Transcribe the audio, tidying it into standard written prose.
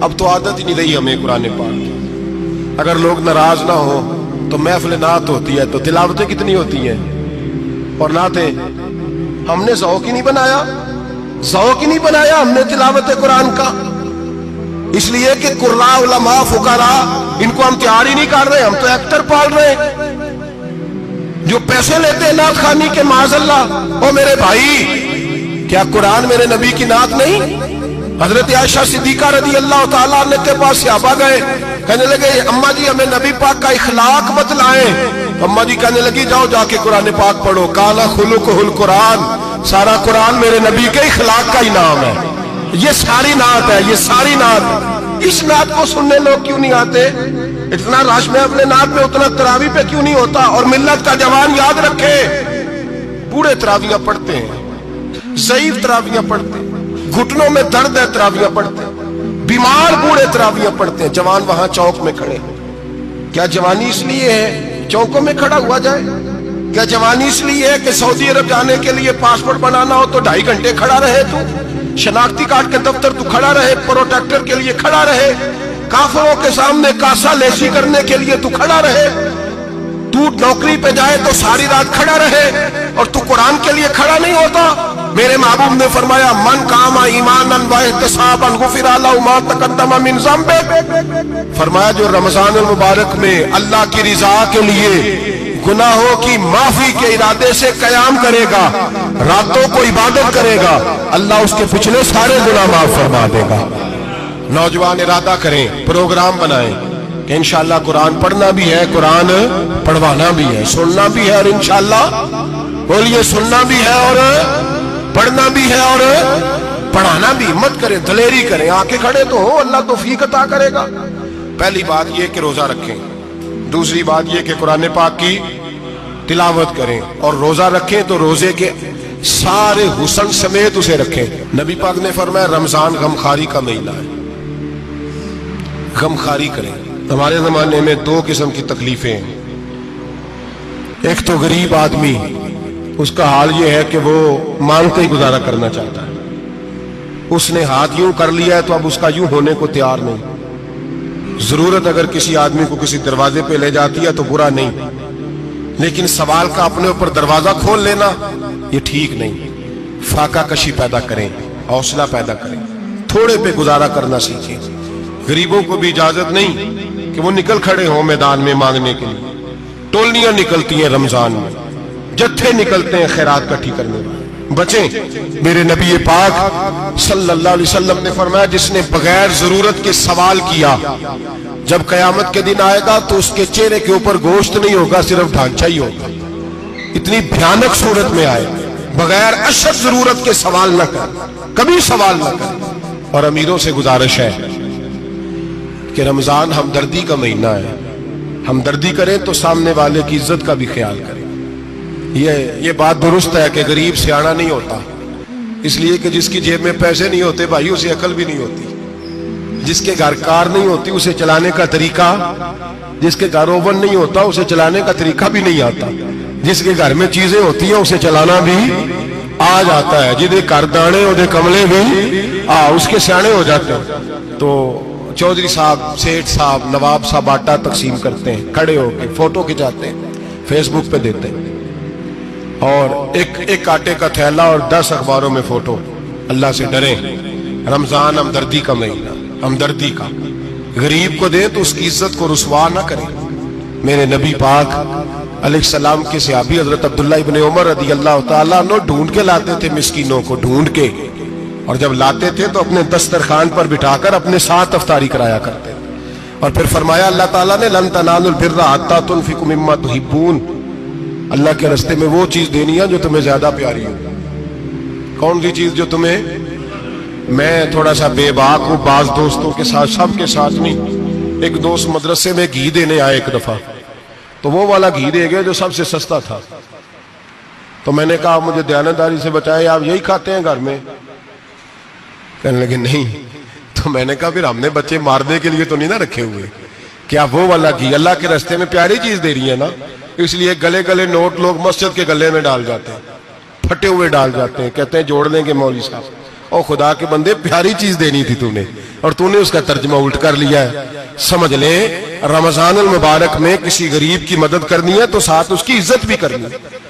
अब तो आदत ही नहीं रही हमें कुरान पाक की। अगर लोग नाराज ना हो तो महफिल नात होती है तो तिलावतें कितनी होती हैं, और नाते हमने ज़ौक़ ही नहीं बनाया, ज़ौक़ ही नहीं बनाया हमने तिलावत कुरान का। इसलिए कि कुर्रा उलमा फुकरा इनको हम तैयार ही नहीं कर रहे, हम तो एक्टर पाल रहे हैं जो पैसे लेते हैं नात खानी के। माज़अल्लाह, ओ मेरे भाई, क्या कुरान मेरे नबी की नात नहीं? हजरत आयशा सिद्दीका रज़ी अल्लाह ताला अन्हा के पास सहाबा गए, कहने लगे अम्मा जी हमें नबी पाक का इखलाक बतलाएं। अम्मा जी कहने लगी जाओ जाके कुरान पाक पढ़ो। काला खुलुकुहुल कुरान, सारा कुरान मेरे नबी के इखलाक का ही नाम है। ये सारी नात है, ये सारी नात। इस नात को सुनने लोग क्यों नहीं आते? इतना रश में अपने नात में, उतना तरावी पे क्यों नहीं होता? और मिल्लत का जवान याद रखे, बूढ़े तरावियां पढ़ते हैं, ज़ईफ तरावियां पढ़ते हैं, घुटनों में दर्द है तरावियां पढ़ते हैं, बीमार बूढ़े तरावियां पढ़ते हैं। जवान वहां चौक में खड़े। क्या जवानी इसलिए है चौकों में खड़ा हुआ जाए? क्या जवानी इसलिए है कि सऊदी अरब जाने के लिए पासपोर्ट बनाना हो तो 2.5 घंटे खड़ा रहे तू? शनाख्ती कार्ड के दफ्तर तू खड़ा रहे, प्रोटेक्टर के लिए खड़ा रहे, काफिरों के सामने कासा लेसी करने के लिए तू खड़ा रहे, तू नौकरी पे जाए तो सारी रात खड़ा रहे, और तू कुरान के लिए खड़ा नहीं होता? मेरे महबूब ने फरमाया मन कामा ईमानन व इहतिसाबन गुफिरा लहु मा तक़द्दम मिन ज़ंबि। फरमाया जो रमजान मुबारक में अल्लाह की रिजा के लिए गुनाहों की माफी के इरादे से कयाम करेगा, रातों को इबादत करेगा, अल्लाह उसके पिछले सारे गुनाह माफ फरमा देगा। नौजवान इरादा करें, प्रोग्राम बनाएं कि इंशाअल्लाह कुरान पढ़ना भी है, कुरान पढ़वाना भी है, सुनना भी है, और इंशाअल्लाह बोलिए सुनना भी है और पढ़ना भी है और पढ़ाना भी। मत करें, दलेरी करें, आके खड़े तो हो, अल्लाह तौफीक अता करेगा। पहली बात यह कि रोजा रखें, दूसरी बात यह कि कुरान पाक की तिलावत करें, और रोजा रखें तो रोजे के सारे हुस्न समेत उसे रखें। नबी पाक ने फरमाया रमजान गमखारी का महीना है, गमखारी करें। हमारे जमाने में 2 किस्म की तकलीफें हैं। एक तो गरीब आदमी, उसका हाल यह है कि वो मांगते ही गुजारा करना चाहता है, उसने हाथ यूं कर लिया है तो अब उसका यूं होने को तैयार नहीं। जरूरत अगर किसी आदमी को किसी दरवाजे पे ले जाती है तो बुरा नहीं, लेकिन सवाल का अपने ऊपर दरवाजा खोल लेना ये ठीक नहीं। फाका कशी पैदा करें, हौसला पैदा करें, थोड़े पे गुजारा करना सीखें। गरीबों को भी इजाजत नहीं कि वो निकल खड़े हों मैदान में मांगने के लिए। टोलियां निकलती हैं रमजान में, जत्थे निकलते हैं खैरात इकट्ठी करने वाले। बचें। मेरे नबी पाक सल्लल्लाहु अलैहि वसल्लम ने फरमाया जिसने बगैर जरूरत के सवाल किया, जब कयामत के दिन आएगा तो उसके चेहरे के ऊपर गोश्त नहीं होगा, सिर्फ ढांचा ही होगा। इतनी भयानक सूरत में आए, बगैर अशद जरूरत के सवाल न कर, कभी सवाल न कर। और अमीरों से गुजारिश है कि रमजान हमदर्दी का महीना है, हमदर्दी करें तो सामने वाले की इज्जत का भी ख्याल करें। ये बात दुरुस्त है कि गरीब सियाना नहीं होता, इसलिए कि जिसकी जेब में पैसे नहीं होते भाई उसे अकल भी नहीं होती। जिसके घर कार नहीं होती उसे चलाने का तरीका, जिसके घर ओवन नहीं होता उसे चलाने का तरीका भी नहीं आता। जिसके घर में चीजें होती हैं उसे चलाना भी आ जाता है। जिदे घर दाने उदे कमले भी उसके सियाने हो जाते हैं। तो चौधरी साहब, सेठ साहब, नवाब साहब आटा तकसीम करते हैं, खड़े होकर फोटो खिंचाते हैं, फेसबुक पे देते हैं, और एक आटे का थैला और 10 अखबारों में फोटो। अल्लाह से डरें। रमजान हमदर्दी का महीना, हमदर्दी का। गरीब को दे तो उसकी इज्जत को रुसवा ना करें। मेरे नबी पाक अलैहिस्सलाम के सहाबी हजरत अब्दुल्ला इब्न उमर रज़ी अल्लाह तआला अन्हु ढूंढ के लाते थे मिस्कीनों को, ढूंढ के, और जब लाते थे तो अपने दस्तरखान पर बिठाकर अपने साथ अफ्तारी कराया करते। और फिर फरमाया अल्लाह ताला ने लन तनालुल बिर्रा हत्ता तुनफिकू मिम्मा तुहिब्बून, अल्लाह के रास्ते में वो चीज देनी है जो तुम्हें ज्यादा प्यारी हो। कौन सी चीज जो तुम्हें, मैं थोड़ा सा बेबाक हूं बाज दोस्तों के साथ, सबके साथ नहीं। एक दोस्त मदरसे में घी देने आए एक दफा, तो वो वाला घी दे गए जो सबसे सस्ता था। तो मैंने कहा मुझे दयानतदारी से बताए, आप यही खाते हैं घर में? कहने लगे नहीं। तो मैंने कहा फिर हमने बच्चे मारने के लिए तो नहीं ना रखे हुए, क्या वो वाला घी अल्लाह के रास्ते में प्यारी चीज दे रही है ना। इसलिए गले गले नोट लोग मस्जिद के गले में डाल जाते हैं, फटे हुए डाल जाते हैं, कहते हैं जोड़ लेंगे मौलवी साहब। और खुदा के बंदे प्यारी चीज देनी थी तूने, और तूने उसका तर्जमा उल्ट कर लिया है। समझ ले, रमजान अल मुबारक में किसी गरीब की मदद करनी है तो साथ उसकी इज्जत भी करनी है।